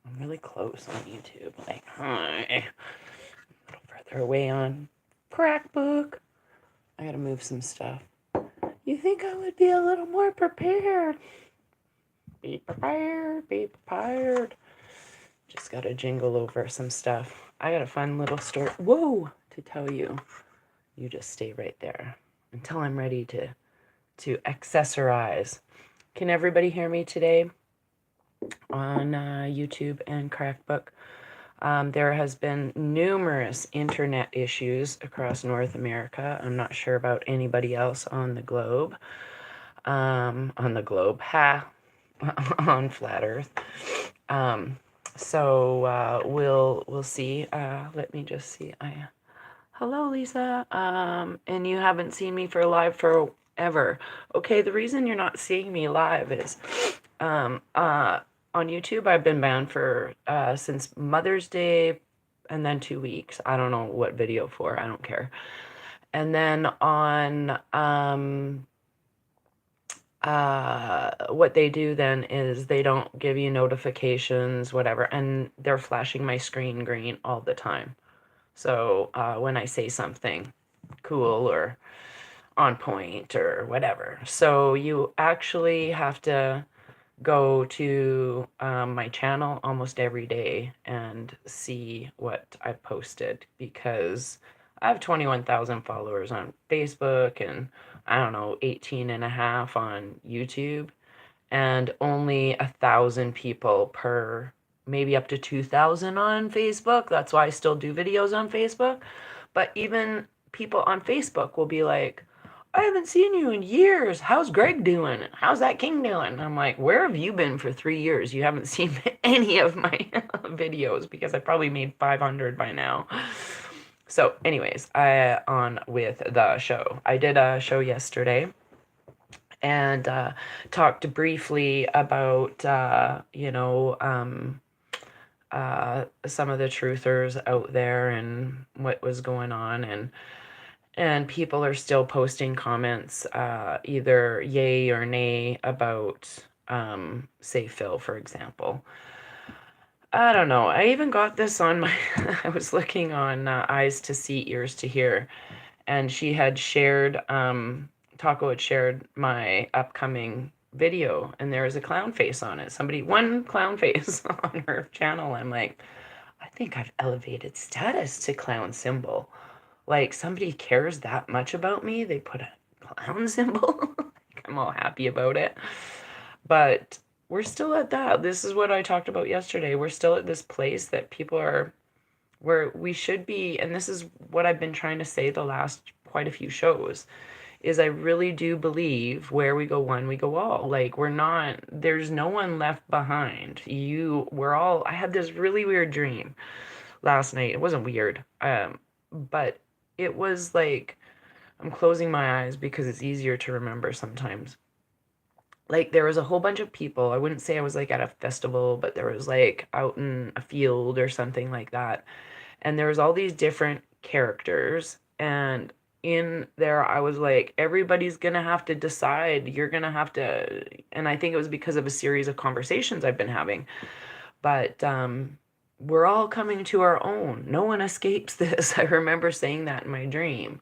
I'm really close on YouTube. Like, hi. A little further away on Crackbook. I gotta move some stuff. You think I would be a little more prepared? Be prepared, be prepared. Just gotta jingle over some stuff. I got a fun little story. Whoa! To tell you. You just stay right there until I'm ready to accessorize. Can everybody hear me today on YouTube and Crackbook? There has been numerous internet issues across North America. I'm not sure about anybody else on the globe. On the globe, on flat Earth. So we'll see. Let me just see. Hello, Lisa. And you haven't seen me for live forever. Okay, the reason you're not seeing me live is on YouTube, I've been banned for since Mother's Day and then 2 weeks. I don't know what video for. I don't care. And then on what they do then is they don't give you notifications, whatever, and they're flashing my screen green all the time. So when I say something cool or on point or whatever. So you actually have to go to my channel almost every day and see what I posted, because I have 21,000 followers on Facebook and I don't know, 18 and a half on YouTube, and only 1,000 people per, maybe up to 2,000 on Facebook. That's why I still do videos on Facebook. But even people on Facebook will be like, I haven't seen you in years. How's Greg doing? How's that King doing? I'm like, where have you been for 3 years? You haven't seen any of my videos, because I probably made 500 by now. So anyways, on with the show. I did a show yesterday and talked briefly about, some of the truthers out there and what was going on, and people are still posting comments, either yay or nay about, say, Phil, for example. I don't know. I even got this on my, I was looking on Eyes to See, Ears to Hear, and she had shared, Taco had shared my upcoming video, and there was a clown face on it. One clown face on her channel. I'm like, I think I've elevated status to clown symbol. Like, somebody cares that much about me, they put a clown symbol. Like, I'm all happy about it. But we're still at that. This is what I talked about yesterday. We're still at this place that people are, where we should be, and this is what I've been trying to say the last quite a few shows, is I really do believe where we go one, we go all. Like, there's no one left behind. I had this really weird dream last night. It wasn't weird, but it was like, I'm closing my eyes because it's easier to remember sometimes. Like, there was a whole bunch of people. I wouldn't say I was like at a festival, but there was like out in a field or something like that. And there was all these different characters, and in there I was like, everybody's gonna have to decide. You're gonna have to, and I think it was because of a series of conversations I've been having. But we're all coming to our own. No one escapes this. I remember saying that in my dream.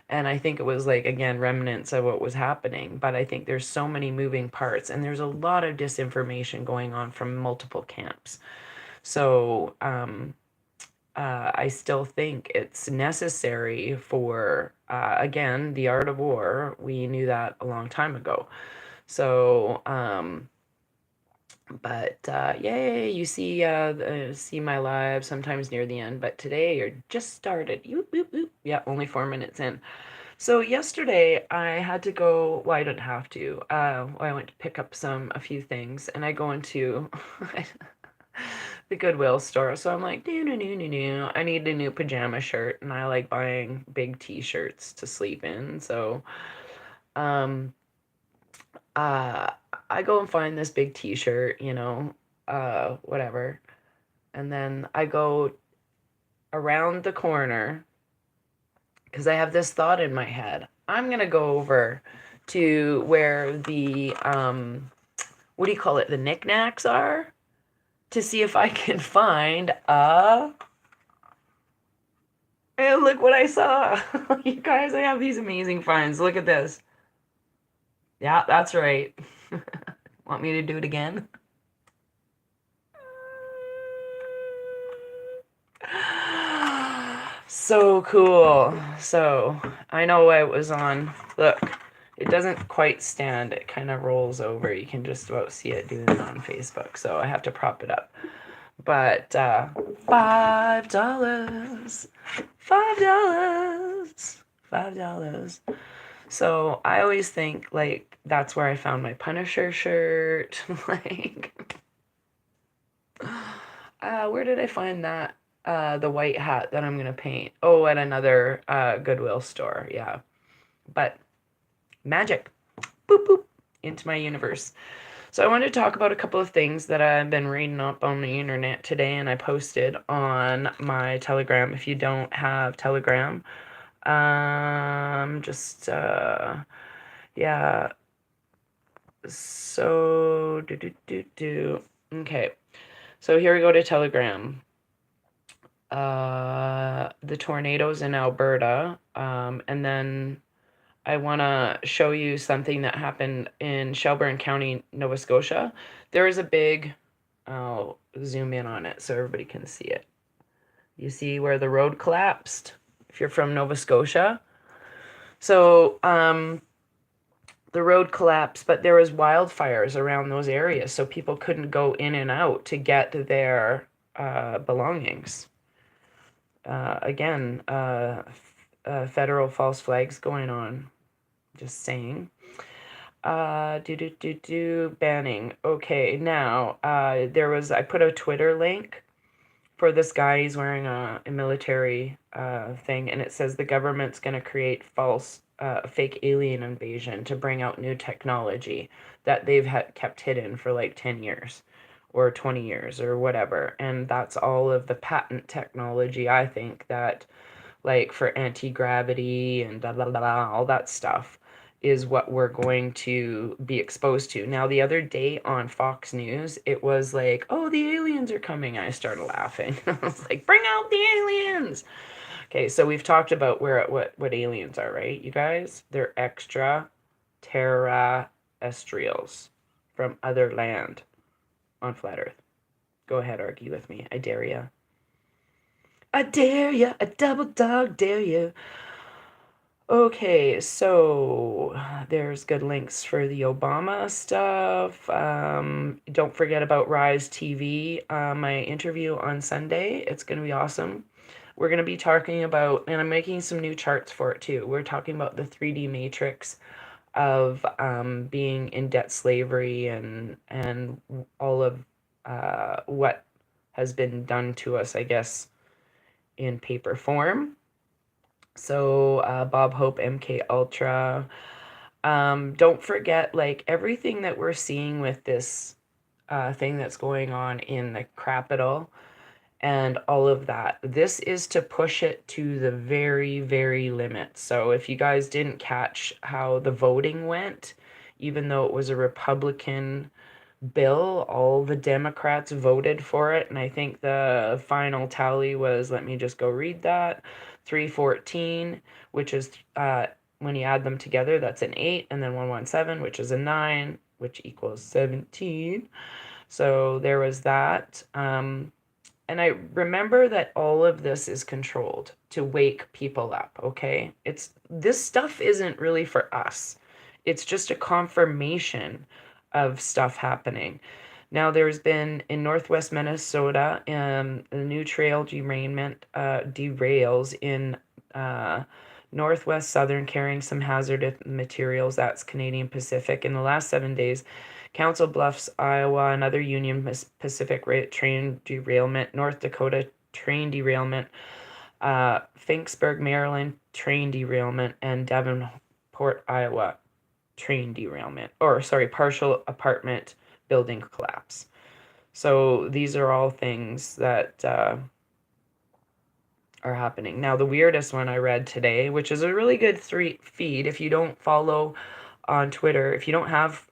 And I think it was like, again, remnants of what was happening. But I think there's so many moving parts, and there's a lot of disinformation going on from multiple camps. So I still think it's necessary for, again, the art of war. We knew that a long time ago. So, but yay, you see my live sometimes near the end, but today you're just started. Yeah, only 4 minutes in. So yesterday I had to go. Well, I didn't have to. I went to pick up a few things, and I go into the Goodwill store. So I'm like, no. I need a new pajama shirt, and I like buying big T-shirts to sleep in. So, um, uh, I go and find this big T-shirt, whatever, and then I go around the corner because I have this thought in my head. I'm gonna go over to where the what do you call it? The knickknacks are to see if I can find a... And look what I saw. You guys, I have these amazing finds. Look at this. Yeah, that's right. Want me to do it again? So cool. So I know I was on. Look, it doesn't quite stand. It kind of rolls over. You can just about see it doing it on Facebook. So I have to prop it up. But $5. $5. $5. So I always think like that's where I found my Punisher shirt. Like, where did I find that? The white hat that I'm gonna paint. Oh, at another Goodwill store. Yeah, but magic, boop boop, into my universe. So I wanted to talk about a couple of things that I've been reading up on the internet today, and I posted on my Telegram. If you don't have Telegram, just yeah. So okay. So here we go to Telegram. The tornadoes in Alberta, and then I want to show you something that happened in Shelburne County, Nova Scotia. There was a big, I'll zoom in on it so everybody can see it. You see where the road collapsed if you're from Nova Scotia. So the road collapsed, but there was wildfires around those areas, so people couldn't go in and out to get their belongings. Again, federal false flags going on. Just saying. Banning. Okay, now, I put a Twitter link for this guy. He's wearing a military thing, and it says the government's going to create fake alien invasion to bring out new technology that they've kept hidden for like 10 years or 20 years or whatever. And that's all of the patent technology, I think, that like for anti-gravity and blah, blah, blah, blah, all that stuff is what we're going to be exposed to. Now, the other day on Fox News, it was like, oh, the aliens are coming. I started laughing. I was like, bring out the aliens. Okay, so we've talked about what aliens are, right, you guys? They're extraterrestrials from other land on flat Earth. Go ahead, argue with me. I dare ya. I dare ya. A double dog dare you. Okay, so there's good links for the Obama stuff. Don't forget about Rise TV, my interview on Sunday. It's going to be awesome. We're going to be talking about, and I'm making some new charts for it too. We're talking about the 3D matrix of being in debt slavery and all of what has been done to us, I guess, in paper form. So Bob Hope, MK Ultra. Don't forget, like, everything that we're seeing with this thing that's going on in the Capitol and all of that. This is to push it to the very, very limit. So if you guys didn't catch how the voting went, even though it was a Republican bill, all the Democrats voted for it. And I think the final tally was, let me just go read that, 314, which is, when you add them together, that's an 8, and then 117, which is a 9, which equals 17. So there was that. And I remember that all of this is controlled to wake people up, okay? This stuff isn't really for us. It's just a confirmation of stuff happening. Now, there's been in northwest Minnesota, a new trail derails in northwest southern carrying some hazardous materials. That's Canadian Pacific. In the last 7 days, Council Bluffs, Iowa, another Union Pacific train derailment, North Dakota train derailment, Finksburg, Maryland train derailment, and Davenport, Iowa train derailment, partial apartment building collapse. So these are all things that are happening. Now, the weirdest one I read today, which is a really good feed, if you don't follow on Twitter. If you don't have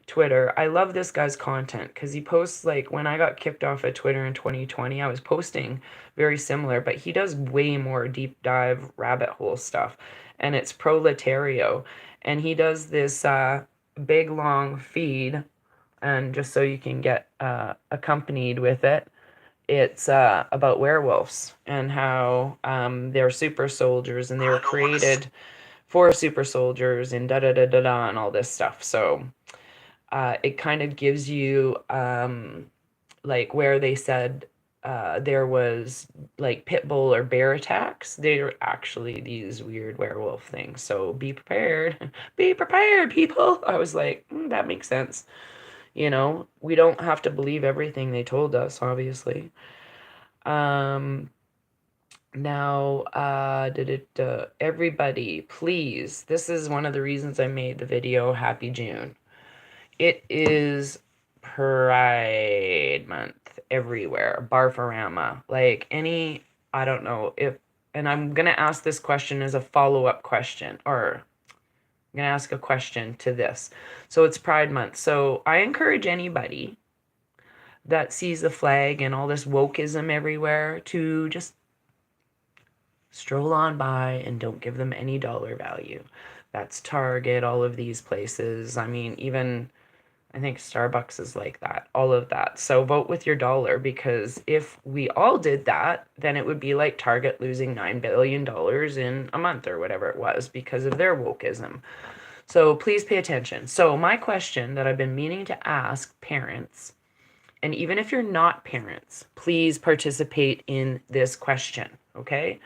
Twitter, I love this guy's content because he posts, like, when I got kicked off of Twitter in 2020, I was posting very similar, but he does way more deep dive rabbit hole stuff, and it's Proletario, and he does this big long feed, and just so you can get accompanied with it, it's about werewolves and how they're super soldiers and they were created for super soldiers and da da da da da and all this stuff. So it kind of gives you like where they said there was like pit bull or bear attacks. They're actually these weird werewolf things. So be prepared. Be prepared, people. I was like, that makes sense. You know, we don't have to believe everything they told us, obviously. Um, Now, everybody, please, this is one of the reasons I made the video. Happy June. It is Pride Month everywhere. Barfarama. Like any, I don't know if, and I'm going to ask this question as a follow-up question, or I'm going to ask a question to this. So it's Pride Month. So I encourage anybody that sees the flag and all this wokeism everywhere to just stroll on by and don't give them any dollar value. That's Target, all of these places. I mean, even I think Starbucks is like that, all of that. So vote with your dollar, because if we all did that, then it would be like Target losing $9 billion in a month or whatever it was because of their wokeism. So please pay attention. So my question that I've been meaning to ask parents, and even if you're not parents, please participate in this question, okay?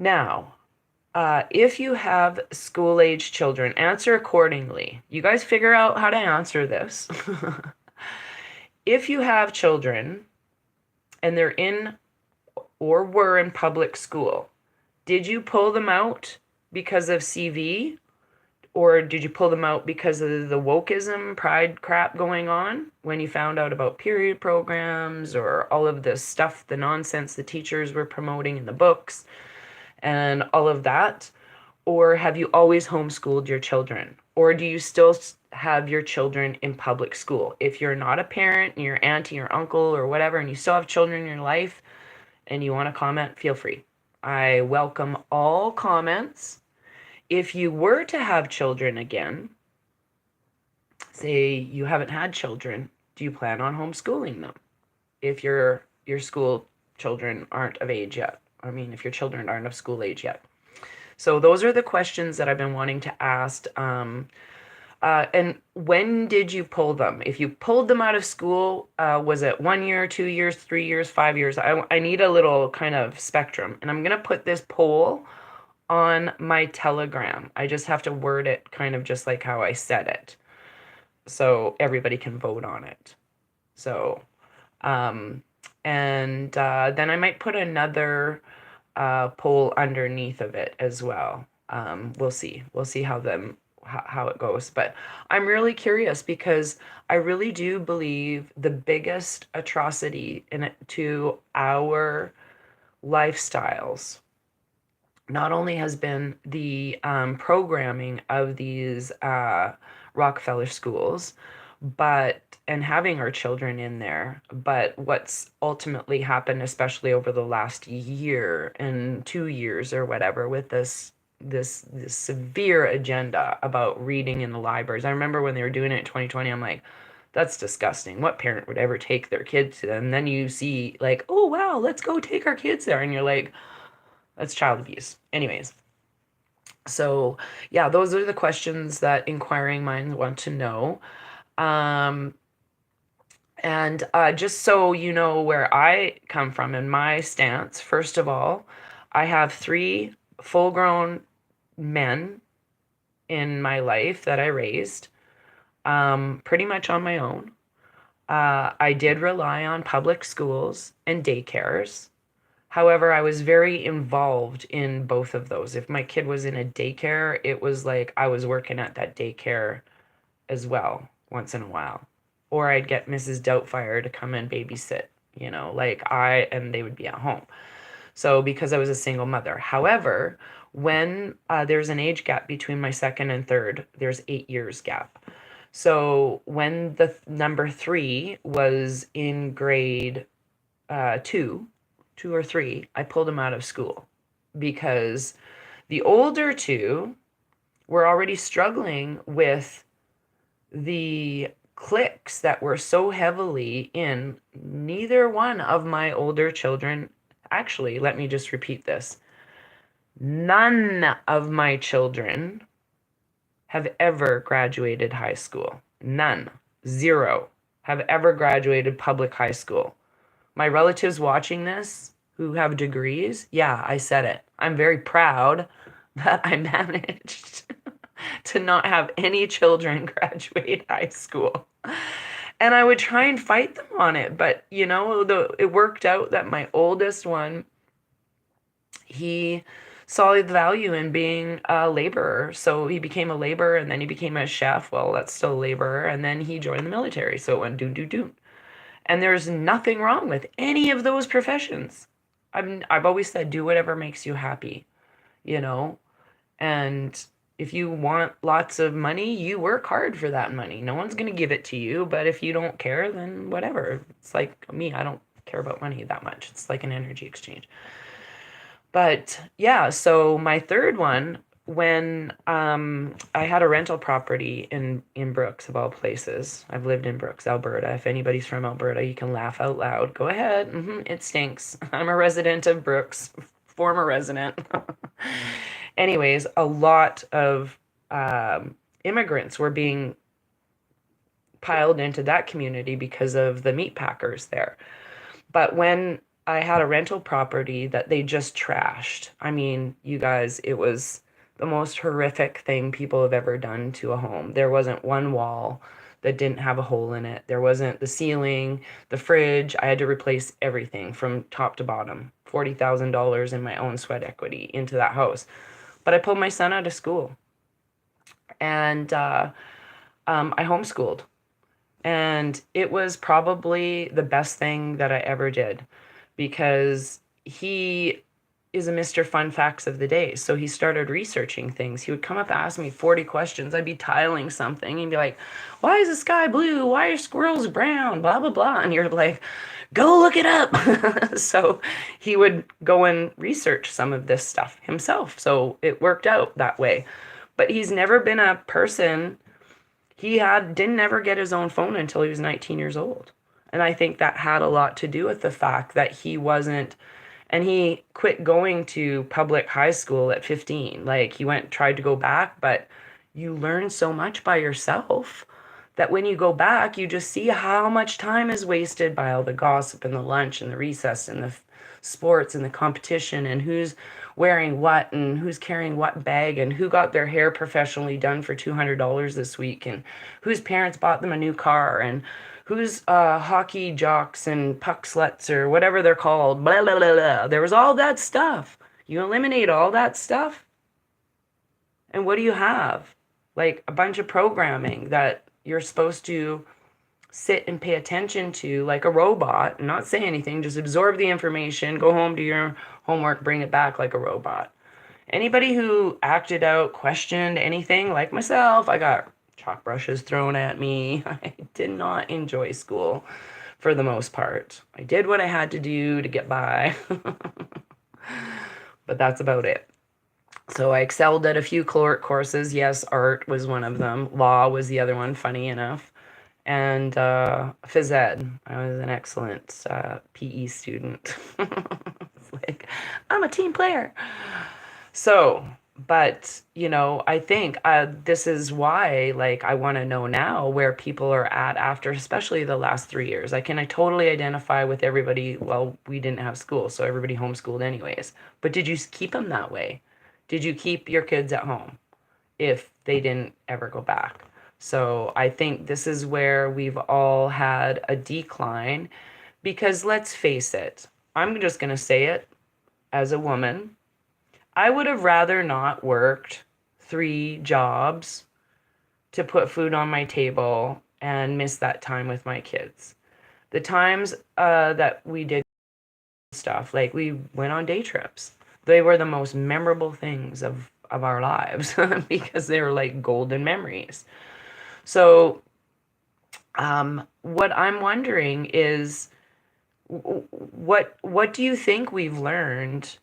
Now, if you have school-age children, answer accordingly. You guys figure out how to answer this. If you have children and they're in or were in public school, did you pull them out because of CV? Or did you pull them out because of the wokeism, pride crap going on when you found out about period programs or all of this stuff, the nonsense the teachers were promoting in the books and all of that? Or have you always homeschooled your children? Or do you still have your children in public school? If you're not a parent and your auntie or uncle or whatever, and you still have children in your life and you want to comment, feel free. I welcome all comments. If you were to have children again, say you haven't had children, do you plan on homeschooling them? If your school children aren't of age yet. I mean, if your children aren't of school age yet. So those are the questions that I've been wanting to ask. And when did you pull them? If you pulled them out of school, was it 1 year, 2 years, 3 years, 5 years? I need a little kind of spectrum. And I'm going to put this poll on my Telegram. I just have to word it kind of just like how I said it, so everybody can vote on it. So, and then I might put another poll underneath of it as well. We'll see. We'll see how it goes. But I'm really curious because I really do believe the biggest atrocity to our lifestyles not only has been the programming of these Rockefeller schools, and having our children in there, but what's ultimately happened, especially over the last year and 2 years or whatever, with this severe agenda about reading in the libraries. I remember when they were doing it in 2020, I'm like, that's disgusting. What parent would ever take their kids to them? And then you see like, oh wow, let's go take our kids there, and you're like, that's child abuse. Anyways, so yeah, those are the questions that inquiring minds want to know. Um, and just so you know where I come from and my stance, first of all, I have 3 full-grown men in my life that I raised pretty much on my own. I did rely on public schools and daycares. However, I was very involved in both of those. If my kid was in a daycare, it was like I was working at that daycare as well once in a while. Or I'd get Mrs. Doubtfire to come and babysit, and they would be at home. So because I was a single mother. However, when there's an age gap between my second and third, there's 8 years gap. So when the number three was in grade two or three, I pulled him out of school because the older two were already struggling with the cliques that were so heavily in. Neither one of my older children, actually, let me just repeat this. None of my children have ever graduated high school. None. Zero have ever graduated public high school. My relatives watching this who have degrees, yeah, I said it. I'm very proud that I managed to not have any children graduate high school. And I would try and fight them on it, but it worked out that my oldest one, he saw the value in being a laborer. So he became a laborer and then he became a chef. Well, that's still a laborer. And then he joined the military. So it went doon, doon, doon. And there's nothing wrong with any of those professions. I've always said, do whatever makes you happy, you know? And if you want lots of money, you work hard for that money. No one's going to give it to you. But if you don't care, then whatever. It's like me, I don't care about money that much. It's like an energy exchange. But yeah, so my third one, when I had a rental property in Brooks, of all places. I've lived in Brooks, Alberta. If anybody's from Alberta, you can laugh out loud. Go ahead. It stinks. I'm a resident of Brooks, former resident. Anyways, a lot of immigrants were being piled into that community because of the meat packers there. But when I had a rental property that they just trashed, I mean, you guys, it was the most horrific thing people have ever done to a home. There wasn't one wall that didn't have a hole in it. There wasn't the ceiling, the fridge. I had to replace everything from top to bottom. $40,000 in my own sweat equity into that house. But I pulled my son out of school and I homeschooled. And it was probably the best thing that I ever did because he is a Mr. Fun Facts of the Day. So he started researching things. He would come up, ask me 40 questions. I'd be tiling something and be like, why is the sky blue? Why are squirrels brown? Blah, blah, blah. And you're like, go look it up. So he would go and research some of this stuff himself. So it worked out that way. But he's never been a person. Didn't ever get his own phone until he was 19 years old. And I think that had a lot to do with the fact that he quit going to public high school at 15. Like he tried to go back, but you learn so much by yourself that when you go back, you just see how much time is wasted by all the gossip and the lunch and the recess and the sports and the competition and who's wearing what and who's carrying what bag and who got their hair professionally done for $200 this week and whose parents bought them a new car and who's hockey jocks and puck sluts or whatever they're called. Blah, blah, blah, blah. There was all that stuff. You eliminate all that stuff. And what do you have? Like a bunch of programming that you're supposed to sit and pay attention to like a robot and not say anything, just absorb the information, go home, do your homework, bring it back like a robot. Anybody who acted out, questioned anything like myself, I got chalk brushes thrown at me. I did not enjoy school for the most part. I did what I had to do to get by, but that's about it. So I excelled at a few courses. Yes, art was one of them. Law was the other one, funny enough. And phys ed. I was an excellent PE student. It's like, I'm a team player. So, but, I think this is why, like, I want to know now where people are at after, especially the last 3 years. I totally identify with everybody. Well, we didn't have school, so everybody homeschooled anyways. But did you keep them that way? Did you keep your kids at home if they didn't ever go back? So I think this is where we've all had a decline because let's face it, I'm just going to say it as a woman. I would have rather not worked 3 jobs to put food on my table and miss that time with my kids. The times that we did stuff. Like, we went on day trips. They were the most memorable things of our lives because they were like golden memories. So, what I'm wondering is, what do you think we've learned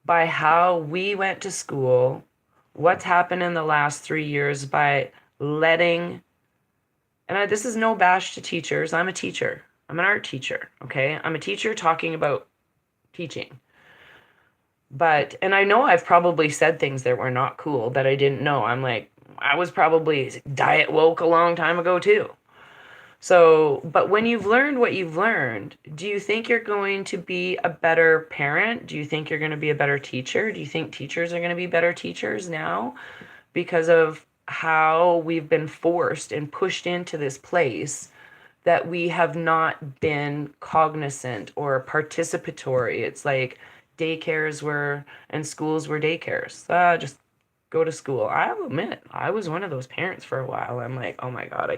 by how we went to school? What's happened in the last 3 years by letting, and this is no bash to teachers. I'm a teacher. I'm an art teacher. Okay. I'm a teacher talking about teaching. But, and I know I've probably said things that were not cool that I didn't know. I'm like, I was probably diet woke a long time ago too. So, but when you've learned what you've learned, do you think you're going to be a better parent? Do you think you're going to be a better teacher? Do you think teachers are going to be better teachers now because of how we've been forced and pushed into this place that we have not been cognizant or participatory? It's like daycares were and schools were daycares. Just go to school. I'll admit, I was one of those parents for a while. I'm like, oh my God,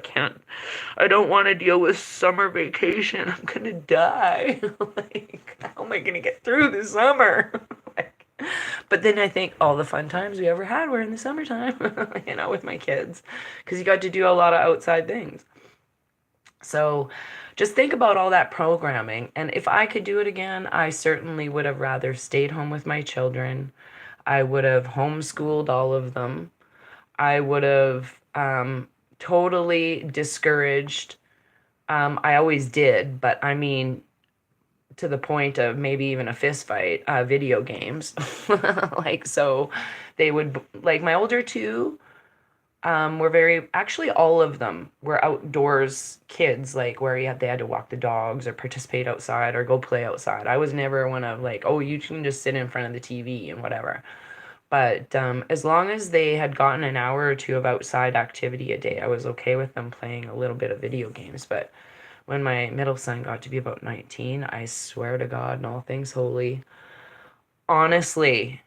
I don't want to deal with summer vacation. I'm gonna die. Like, how am I gonna get through the summer? Like, but then I think all the fun times we ever had were in the summertime, with my kids, because you got to do a lot of outside things. So just think about all that programming. And if I could do it again, I certainly would have rather stayed home with my children. I would have homeschooled all of them. I would have totally discouraged. I always did, but I mean, to the point of maybe even a fist fight, video games. Like, so they would, like, my older two were very, actually all of them were outdoors kids, like where they had to walk the dogs or participate outside or go play outside. I was never one of like, oh, you can just sit in front of the TV and whatever. But as long as they had gotten an hour or two of outside activity a day, I was okay with them playing a little bit of video games. But when my middle son got to be about 19, I swear to God and all things holy, honestly,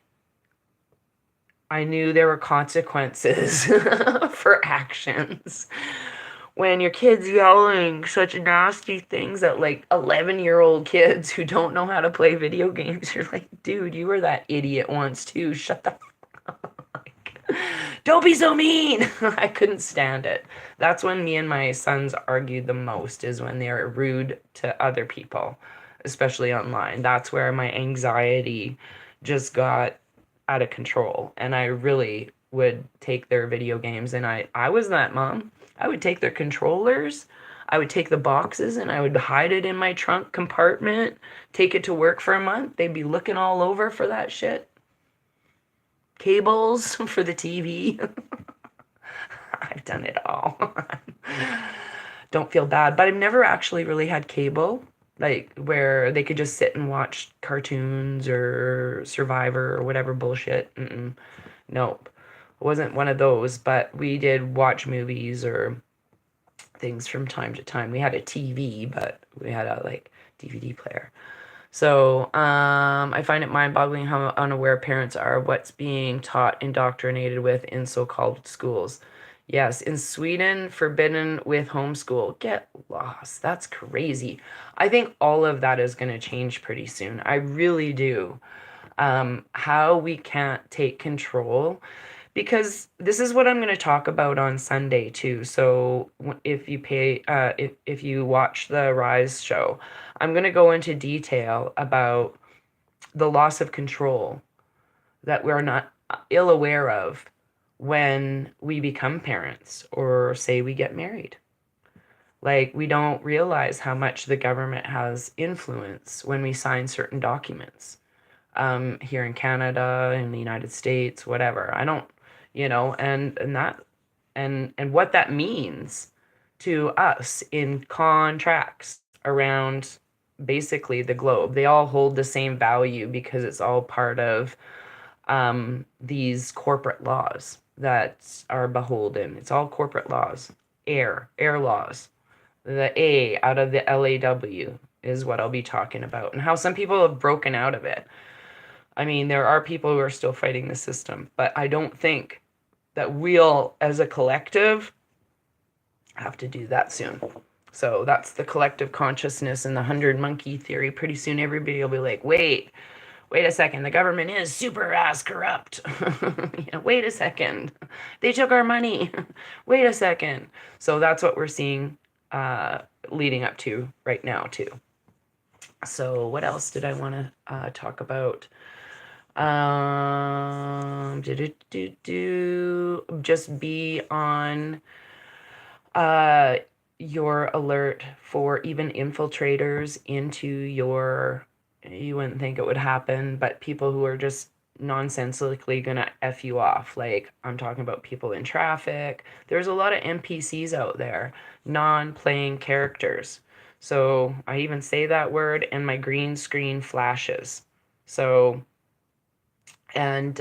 I knew there were consequences for actions. When your kid's yelling such nasty things at like 11-year-old kids who don't know how to play video games, you're like, dude, you were that idiot once too. Shut the don't be so mean. I couldn't stand it. That's when me and my sons argued the most, is when they're rude to other people, especially online. That's where my anxiety just got out of control. And I really would take their video games, and I was that mom. I would take their controllers, I would take the boxes, and I would hide it in my trunk compartment, take it to work for a month. They'd be looking all over for that shit. Cables for the TV. I've done it all. Don't feel bad, but I've never actually really had cable, like where they could just sit and watch cartoons or Survivor or whatever bullshit. Nope. It wasn't one of those, but we did watch movies or things from time to time. We had a TV, but we had a like DVD player. So I find it mind-boggling how unaware parents are of what's being taught, indoctrinated with in so-called schools. Yes, in Sweden, forbidden with homeschool. Get lost. That's crazy. I think all of that is going to change pretty soon. I really do. How we can't take control, because this is what I'm going to talk about on Sunday too. So if you if you watch the Rise show, I'm going to go into detail about the loss of control that we're not ill aware of when we become parents or say we get married. Like, we don't realize how much the government has influence when we sign certain documents. Here in Canada, in the United States, whatever. I don't, and that, and what that means to us in contracts around basically the globe. They all hold the same value because it's all part of these corporate laws that are beholden. It's all corporate laws. Air laws. The A out of the LAW is what I'll be talking about, and how some people have broken out of it. I mean, there are people who are still fighting the system, but I don't think that we'll, as a collective, have to do that soon. So that's the collective consciousness and the 100 monkey theory. Pretty soon everybody will be like, wait a second, the government is super ass corrupt. Wait a second, they took our money. Wait a second. So that's what we're seeing leading up to right now too. So what else did I want to talk about? Just be on your alert for even infiltrators into your, you wouldn't think it would happen, but people who are just nonsensically gonna F you off. Like, I'm talking about people in traffic. There's a lot of NPCs out there, non-playing characters. So I even say that word and my green screen flashes. So, and,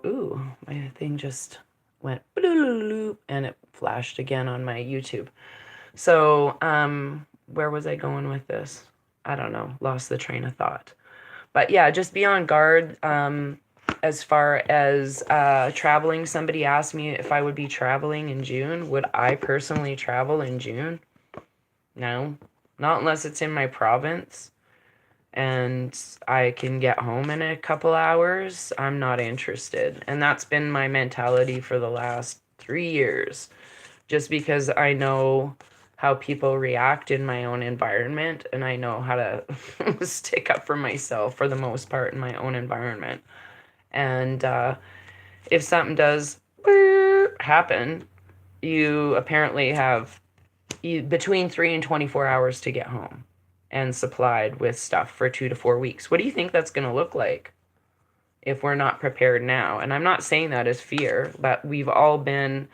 ooh, my thing just went and it flashed again on my YouTube. So, where was I going with this? I don't know. Lost the train of thought. But yeah, just be on guard. As far as traveling, somebody asked me if I would be traveling in June. Would I personally travel in June? No, not unless it's in my province and I can get home in a couple hours. I'm not interested. And that's been my mentality for the last 3 years, just because I know how people react in my own environment and I know how to stick up for myself for the most part in my own environment. And if something does happen, you apparently have between 3 and 24 hours to get home and supplied with stuff for 2 to 4 weeks. What do you think that's going to look like if we're not prepared now? And I'm not saying that as fear, but we've all been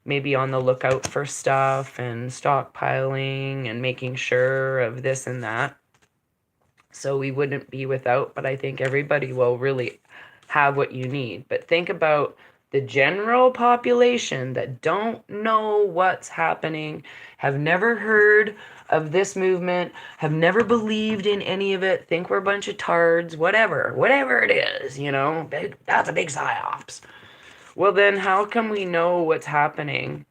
maybe on the lookout for stuff and stockpiling and making sure of this and that. So we wouldn't be without, but I think everybody will really have what you need. But think about the general population that don't know what's happening, have never heard of this movement, have never believed in any of it, think we're a bunch of tards, whatever it is, that's a big psyops. Well, then how can we know what's happening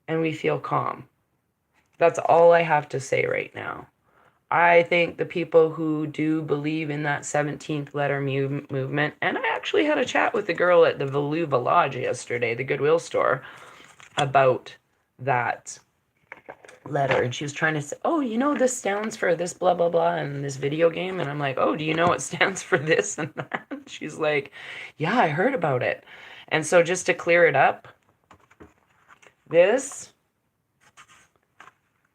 and we feel calm? That's all I have to say right now. I think the people who do believe in that 17th letter movement, and I actually had a chat with the girl at the Valuva Lodge yesterday, the Goodwill store, about that letter. And she was trying to say, oh, this stands for this blah, blah, blah in this video game. And I'm like, oh, do you know what stands for this and that? She's like, yeah, I heard about it. And so just to clear it up, this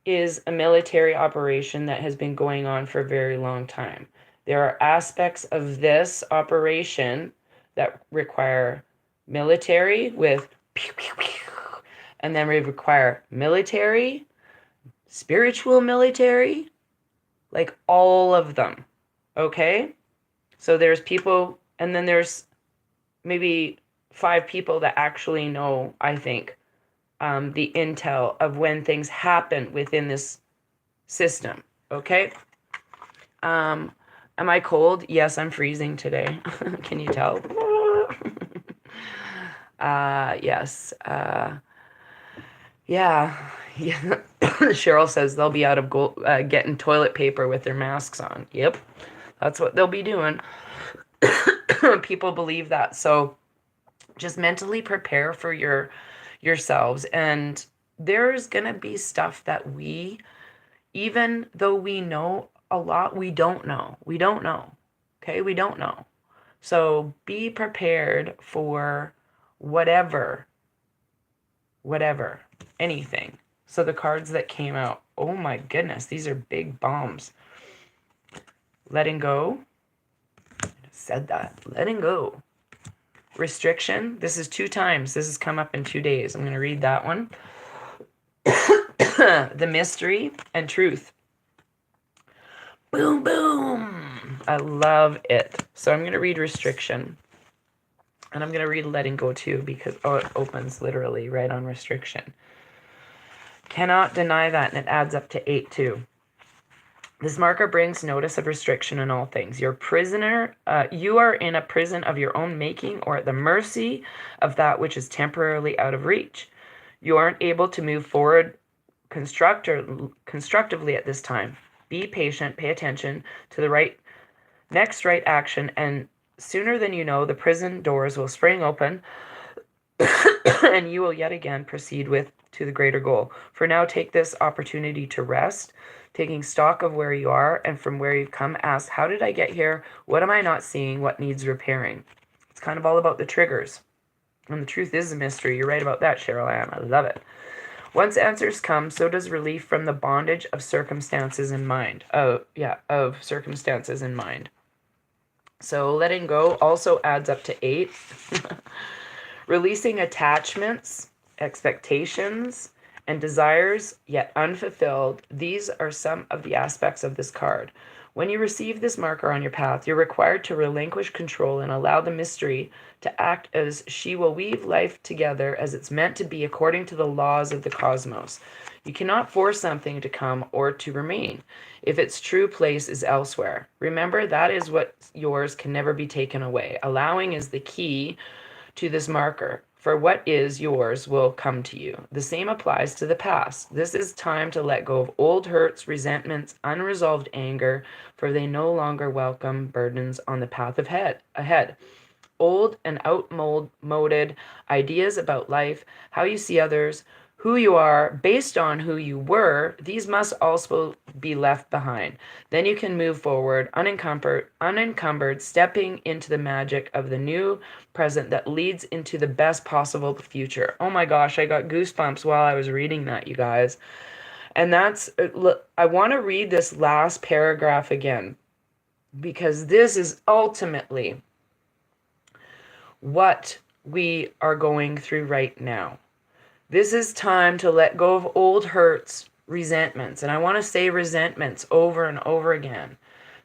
is a military operation that has been going on for a very long time. There are aspects of this operation that require military with pew, pew, pew, and then we require military, spiritual military, like all of them. Okay? So there's people, and then there's maybe 5 people that actually know, I think, the intel of when things happen within this system. Okay? Am I cold? Yes, I'm freezing today. Can you tell? Yes. Yeah. Cheryl says they'll be out of getting toilet paper with their masks on. Yep. That's what they'll be doing. People believe that. So just mentally prepare for yourselves. And there's going to be stuff that we, even though we know a lot, we don't know. We don't know. Okay? We don't know. So be prepared for whatever, anything. So the cards that came out, oh my goodness, these are big bombs. Letting go. I said that. Letting go. Restriction. This is 2 times. This has come up in 2 days. I'm going to read that one. The mystery and truth. Boom, boom. I love it. So I'm going to read restriction. And I'm going to read letting go too, because, it opens literally right on restriction. Cannot deny that, and it adds up to 8 too. This marker brings notice of restriction in all things. You're prisoner. You are in a prison of your own making, or at the mercy of that which is temporarily out of reach. You aren't able to move forward constructively at this time. Be patient. Pay attention to the next right action, and sooner than you know, the prison doors will spring open, and you will yet again proceed to the greater goal. For now, take this opportunity to rest, taking stock of where you are and from where you've come. Ask, how did I get here? What am I not seeing? What needs repairing? It's kind of all about the triggers. And the truth is a mystery. You're right about that, Cheryl Ann. I love it. Once answers come, so does relief from the bondage of circumstances in mind. Of circumstances in mind. So letting go also adds up to 8. Releasing attachments, expectations, and desires yet unfulfilled. These are some of the aspects of this card. When you receive this marker on your path, you're required to relinquish control and allow the mystery to act as she will weave life together as it's meant to be according to the laws of the cosmos. You cannot force something to come or to remain if its true place is elsewhere. Remember, that is what yours can never be taken away. Allowing is the key to this marker, for what is yours will come to you. The same applies to the past. This is time to let go of old hurts, resentments, unresolved anger, for they no longer welcome burdens on the path ahead. Old and outmoded ideas about life, how you see others, who you are, based on who you were, these must also be left behind. Then you can move forward, unencumbered, stepping into the magic of the new present that leads into the best possible future. Oh my gosh, I got goosebumps while I was reading that, you guys. And I want to read this last paragraph again, because this is ultimately what we are going through right now. This is time to let go of old hurts, resentments. And I want to say resentments over and over again.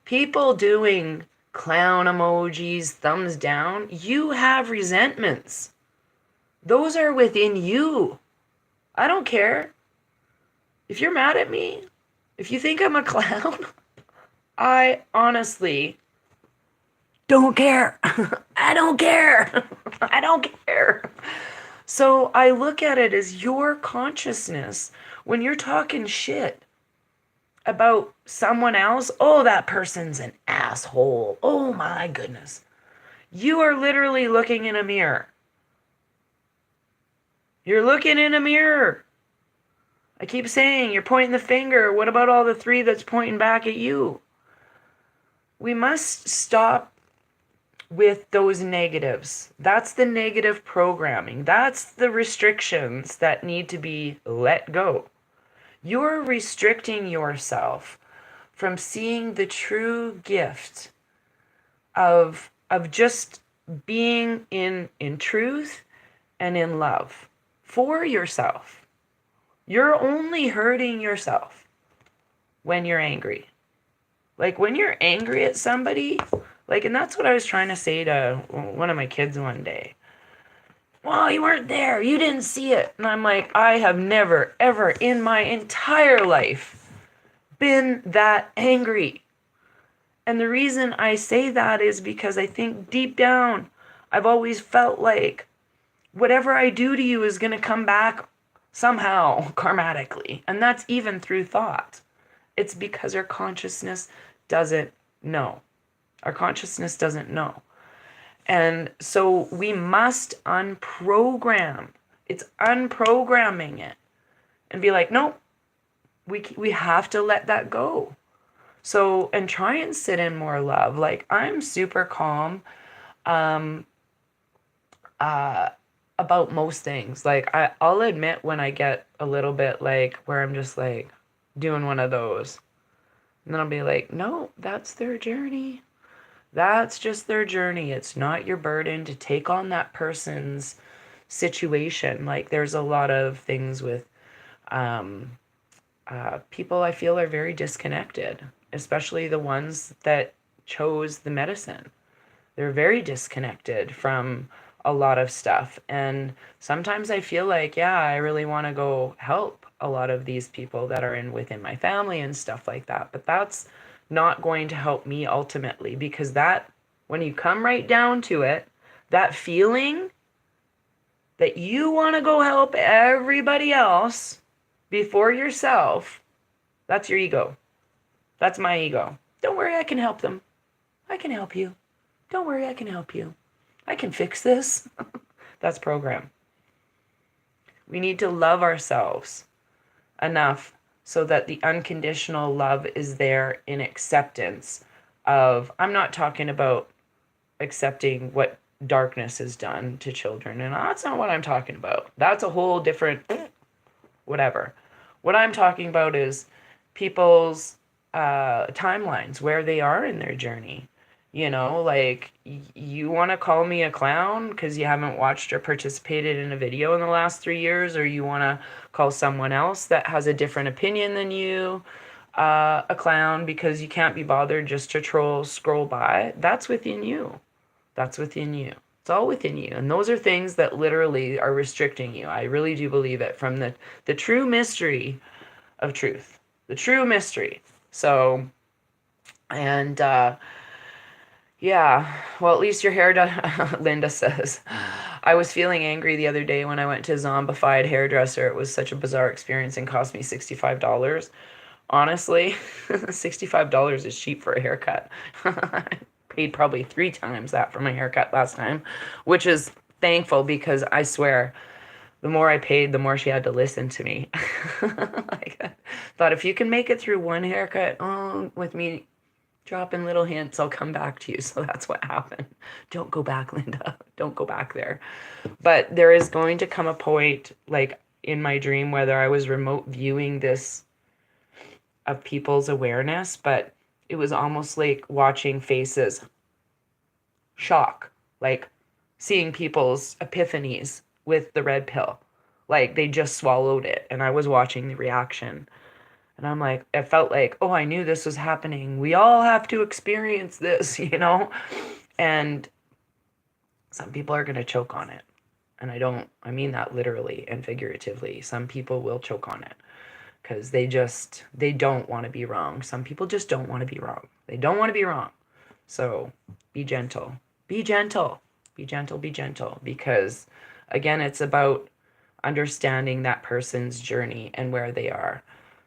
People doing clown emojis, thumbs down, you have resentments. Those are within you. I don't care. If you're mad at me, if you think I'm a clown, I honestly don't care. I don't care. I don't care. So I look at it as your consciousness. When you're talking shit about someone else, oh, that person's an asshole. Oh my goodness. You are literally looking in a mirror. You're looking in a mirror. I keep saying you're pointing the finger. What about all the 3 that's pointing back at you? We must stop with those negatives. That's the negative programming. That's the restrictions that need to be let go. You're restricting yourself from seeing the true gift of just being in truth and in love for yourself. You're only hurting yourself when you're angry. Like when you're angry at somebody, and that's what I was trying to say to one of my kids one day. Well, you weren't there. You didn't see it. And I'm like, I have never, ever in my entire life been that angry. And the reason I say that is because I think deep down, I've always felt like whatever I do to you is going to come back somehow karmatically. And that's even through thought. It's because our consciousness doesn't know. Our consciousness doesn't know. And so we must unprogram. It's unprogramming it. And be like, nope, we have to let that go. So, and try and sit in more love. Like, I'm super calm about most things. Like, I'll admit when I get a little bit like, where I'm just like doing one of those. And then I'll be like, no, that's their journey. That's just their journey. It's not your burden to take on that person's situation. Like, there's a lot of things with people I feel are very disconnected, especially the ones that chose the medicine. They're very disconnected from a lot of stuff. And sometimes I feel like, yeah, I really want to go help a lot of these people that are in within my family and stuff like that. But that's not going to help me ultimately, because that, when you come right down to it, that feeling that you want to go help everybody else before yourself, that's your ego. That's my ego. Don't worry, I can help them. I can help you. Don't worry, I can help you. I can fix this. That's program. We need to love ourselves enough so that the unconditional love is there in acceptance of, I'm not talking about accepting what darkness has done to children, and that's not what I'm talking about. That's a whole different whatever. What I'm talking about is people's timelines, where they are in their journey. You know, like, you want to call me a clown because you haven't watched or participated in a video in the last 3 years, or you want to call someone else that has a different opinion than you a clown because you can't be bothered just to scroll by. That's within you. That's within you. It's all within you. And those are things that literally are restricting you. I really do believe it, from the true mystery of truth. The true mystery. So, and yeah, well, at least your hair done, Linda says. I was feeling angry the other day when I went to a zombified hairdresser. It was such a bizarre experience and cost me $65. Honestly, $65 is cheap for a haircut. Paid probably 3 times that for my haircut last time, which is thankful, because I swear, the more I paid, the more she had to listen to me. Like, I thought, if you can make it through one haircut, with me dropping little hints, I'll come back to you. So that's what happened. Don't go back, Linda. Don't go back there. But there is going to come a point, like in my dream, whether I was remote viewing this of people's awareness, but it was almost like watching faces shock, like seeing people's epiphanies with the red pill, like they just swallowed it, and I was watching the reaction, and I'm like, it felt like, oh, I knew this was happening, we all have to experience this, and some people are going to choke on it, and I mean that literally and figuratively. Some people will choke on it because they don't want to be wrong. Some people just don't want to be wrong. They don't want to be wrong. So be gentle. Be gentle. Be gentle. Be gentle. Because, again, it's about understanding that person's journey and where they are.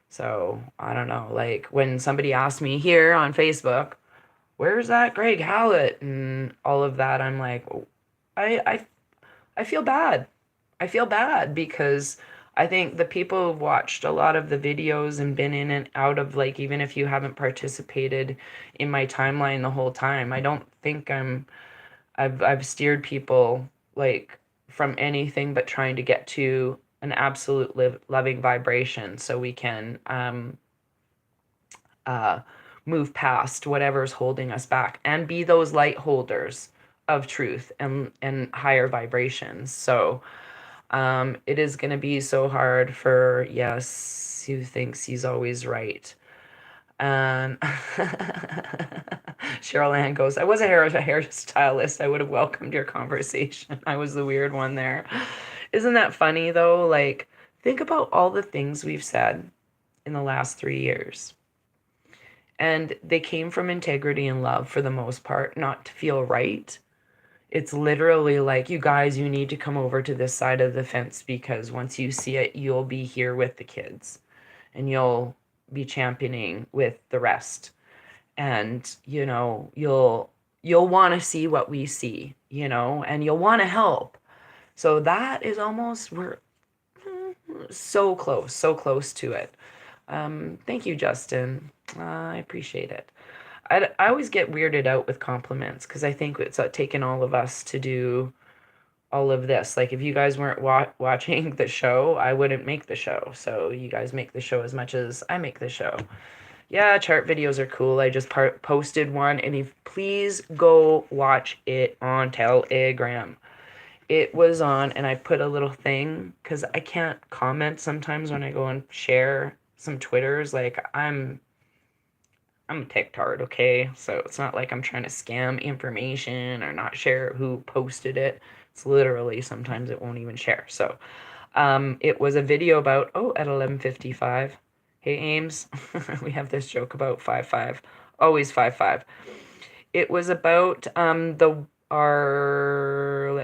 So I don't know. Like, when somebody asked me here on Facebook, where's that Greg Hallett and all of that, I'm like, I I feel bad. I feel bad because I think the people who've watched a lot of the videos and been in and out of, like, even if you haven't participated in my timeline the whole time, I don't think I've steered people, like, from anything but trying to get to an absolute loving vibration so we can uh, move past whatever's holding us back and be those light holders of truth and higher vibrations. So it is going to be so hard for, yes, who thinks he's always right. And Cheryl Ann goes, I was a hairstylist. I would have welcomed your conversation. I was the weird one there. Isn't that funny, though? Like, think about all the things we've said in the last 3 years. And they came from integrity and love for the most part, not to feel right. It's literally like, you guys, you need to come over to this side of the fence, because once you see it, you'll be here with the kids and you'll be championing with the rest. And, you'll want to see what we see, and you'll want to help. So that is almost, we're so close to it. Thank you, Justin. I appreciate it. I always get weirded out with compliments because I think it's taken all of us to do all of this. Like, if you guys weren't watching the show, I wouldn't make the show. So you guys make the show as much as I make the show. Yeah, chart videos are cool. I just posted one, and if please go watch it on Telegram. It was on, and I put a little thing because I can't comment sometimes when I go and share some Twitters. Like, I'm a TikTard, okay? So it's not like I'm trying to scam information or not share who posted it. It's literally, sometimes it won't even share. So it was a video about, oh, at 11:55. Hey, Ames, we have this joke about 5-5, always 5-5. It was about let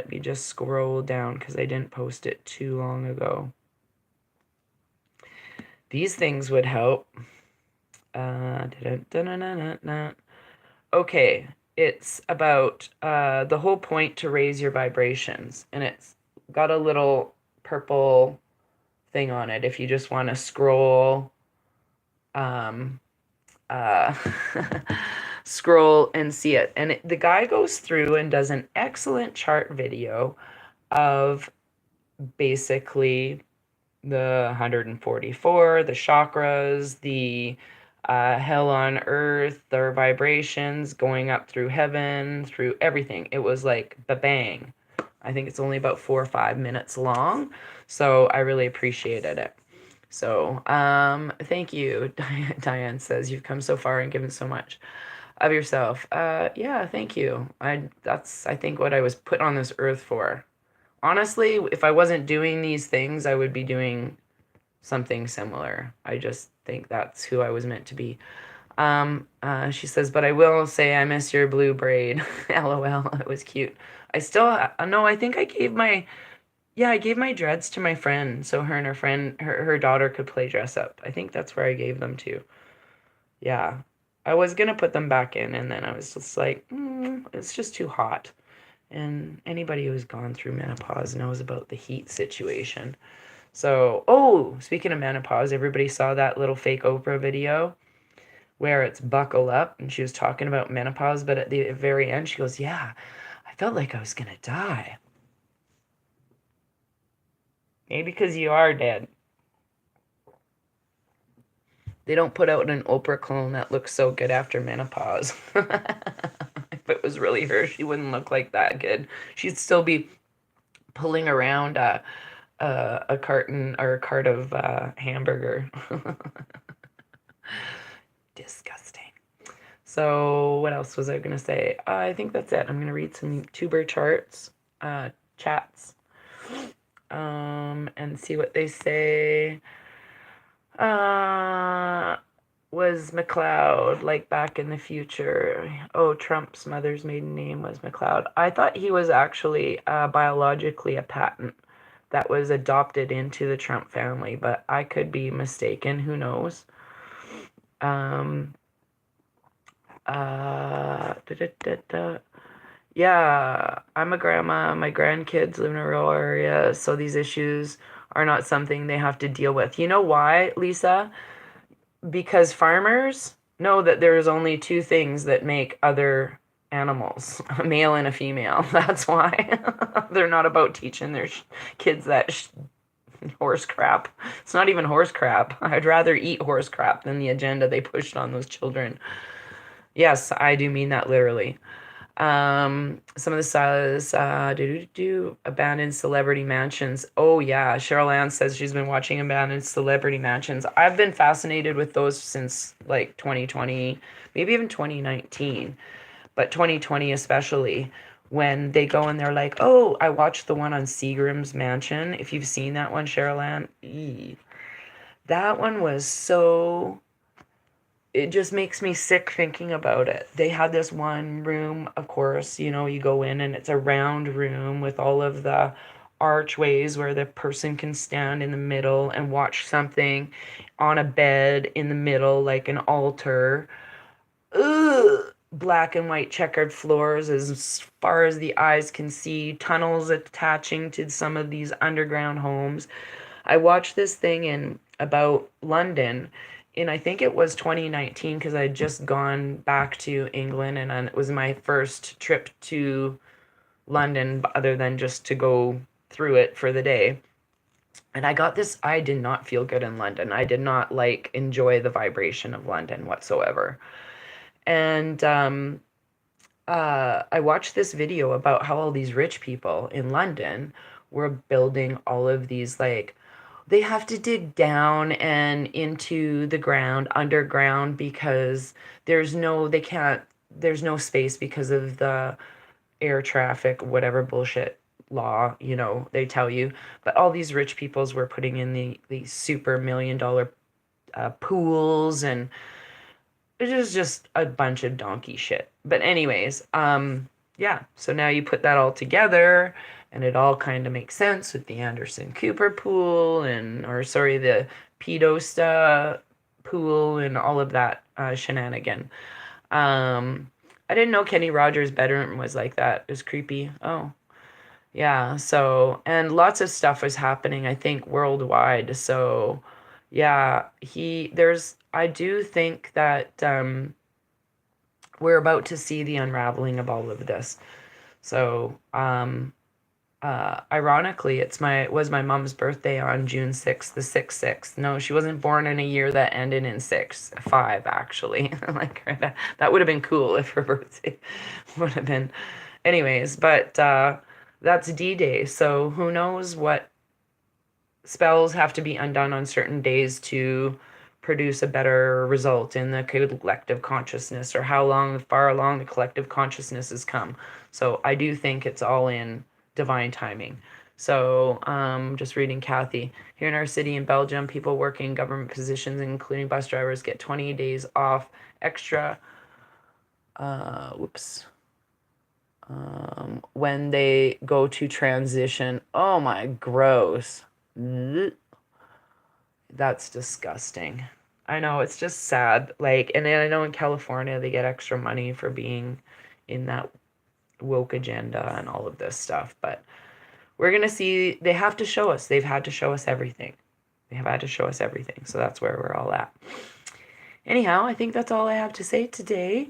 me just scroll down because I didn't post it too long ago. These things would help. Okay, it's about the whole point to raise your vibrations, and it's got a little purple thing on it if you just want to scroll um, uh, scroll and see it. And the guy goes through and does an excellent chart video of basically the 144, the chakras, the hell on earth, their vibrations going up through heaven, through everything. It was like bang. I think it's only about 4 or 5 minutes long, so I really appreciated it. So, thank you. Diane says you've come so far and given so much of yourself. Yeah, thank you. That's I think what I was put on this earth for. Honestly, if I wasn't doing these things, I would be doing something similar. I just think that's who I was meant to be. She says, but I will say I miss your blue braid. LOL, it was cute. I still, no, I think I gave my dreads to my friend so her and her daughter could play dress up. I think that's where I gave them to. Yeah. I was gonna put them back in, and then I was just like, it's just too hot. And anybody who's gone through menopause knows about the heat situation. So, oh, speaking of menopause, everybody saw that little fake Oprah video where it's buckle up and she was talking about menopause, but at the very end she goes, yeah, I felt like I was gonna die. Maybe because you are dead. They don't put out an Oprah clone that looks so good after menopause. If it was really her, she wouldn't look like that good. She'd still be pulling around a carton or a cart of hamburger. Disgusting. So what else was I going to say? I think that's it. I'm going to read some tuber charts, chats, and see what they say. Was McLeod like Back in the Future? Oh, Trump's mother's maiden name was McLeod. I thought he was actually biologically a patent that was adopted into the Trump family, but I could be mistaken. Who knows? Um, Yeah, I'm a grandma. My grandkids live in a rural area, so these issues are not something they have to deal with. You know why, Lisa? Because farmers know that there's only two things that make other animals, a male and a female. That's why they're not about teaching their kids that horse crap. It's not even horse crap. I'd rather eat horse crap than the agenda they pushed on those children. Yes, I do mean that literally. Some of the stylists, abandoned celebrity mansions. Oh yeah, Cheryl Ann says she's been watching abandoned celebrity mansions. I've been fascinated with those since like 2020, maybe even 2019, but 2020 especially, when they go and they're like, oh, I watched the one on Seagram's Mansion. If you've seen that one, Cheryl Ann, that one was so, it just makes me sick thinking about it. They had this one room, of course, you go in and it's a round room with all of the archways where the person can stand in the middle and watch something on a bed in the middle, like an altar. Ugh. Black and white checkered floors as far as the eyes can see, tunnels attaching to some of these underground homes. I watched this thing in about London, and I think it was 2019 because I had just gone back to England, and it was my first trip to London other than just to go through it for the day. And I did not feel good in London. I did not enjoy the vibration of London whatsoever. And I watched this video about how all these rich people in London were building all of these they have to dig down and into the ground underground because they can't, there's no space because of the air traffic, whatever bullshit law, you know, they tell you. But all these rich peoples were putting in these super $1 million pools, and it is just a bunch of donkey shit. But anyways, yeah. So now you put that all together, and it all kind of makes sense with the Anderson Cooper pool, or sorry, the Pedosta pool, and all of that shenanigan. I didn't know Kenny Rogers' bedroom was like that. It was creepy. Oh, yeah. So, and lots of stuff was happening, I think, worldwide. So, yeah, I do think that we're about to see the unraveling of all of this. So, ironically, it was my mom's birthday on June 6th, the 6/6. No, she wasn't born in a year that ended in 5, actually. Like, that would have been cool if her birthday would have been. Anyways, but that's D-Day, so who knows what spells have to be undone on certain days to produce a better result in the collective consciousness, or far along the collective consciousness has come. So I do think it's all in divine timing. So just reading Kathy. Here in our city in Belgium, people working government positions, including bus drivers, get 20 days off extra. Whoops. When they go to transition. Oh my, gross. That's disgusting. I know, it's just sad. Like, and then I know in California they get extra money for being in that woke agenda and all of this stuff. But we're going to see, they have to show us. They've had to show us everything. They have had to show us everything. So that's where we're all at. Anyhow, I think that's all I have to say today.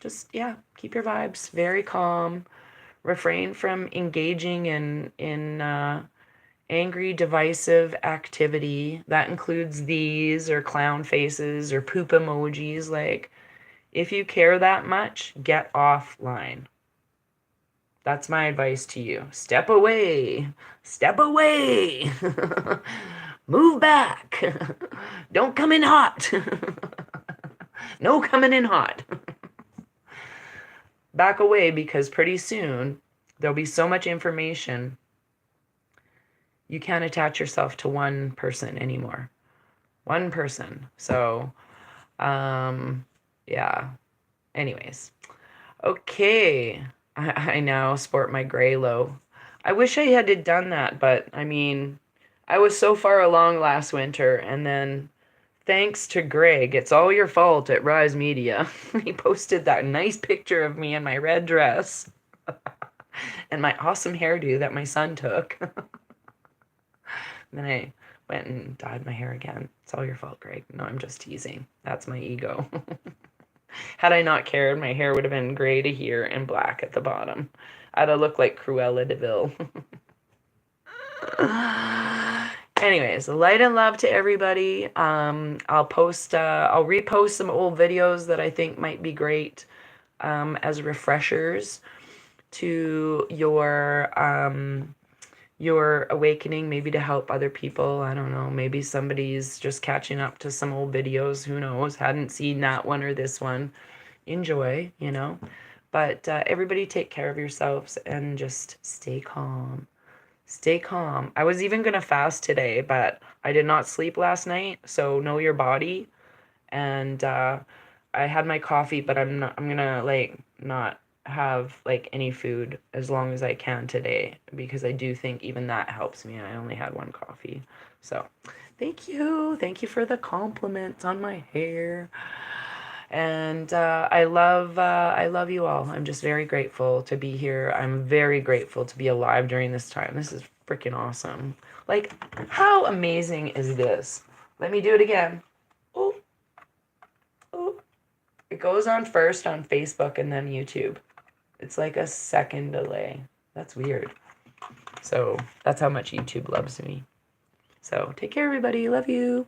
Just, yeah, keep your vibes very calm. Refrain from engaging in angry, divisive activity. That includes these, or clown faces, or poop emojis. Like, if you care that much, get offline. That's my advice to you. Step away. Step away. Move back. Don't come in hot. No coming in hot. Back away, because pretty soon there'll be so much information you can't attach yourself to one person anymore. One person. So, yeah. Anyways. Okay. I now sport my gray low. I wish I had done that, but I mean, I was so far along last winter, and then thanks to Greg, it's all your fault at Rise Media. He posted that nice picture of me in my red dress and my awesome hairdo that my son took. Then I went and dyed my hair again. It's all your fault, Greg. No, I'm just teasing. That's my ego. Had I not cared, my hair would have been gray to here and black at the bottom. I'd have looked like Cruella de Vil. Anyways, light and love to everybody. I'll repost some old videos that I think might be great as refreshers to your awakening, maybe to help other people. I don't know, maybe somebody's just catching up to some old videos, who knows, hadn't seen that one or this one. Enjoy, you know. But everybody take care of yourselves and just stay calm. Stay calm. I was even gonna fast today, but I did not sleep last night, so know your body. And I had my coffee, but I'm gonna like not have like any food as long as I can today, because I do think even that helps me. I only had one coffee. So thank you for the compliments on my hair. And I love you all. I'm just very grateful to be here. I'm very grateful to be alive during this time. This is freaking awesome. Like, how amazing is this? Let me do it again. Oh, it goes on first on Facebook and then YouTube. It's like a second delay. That's weird. So that's how much YouTube loves me. So take care, everybody. Love you.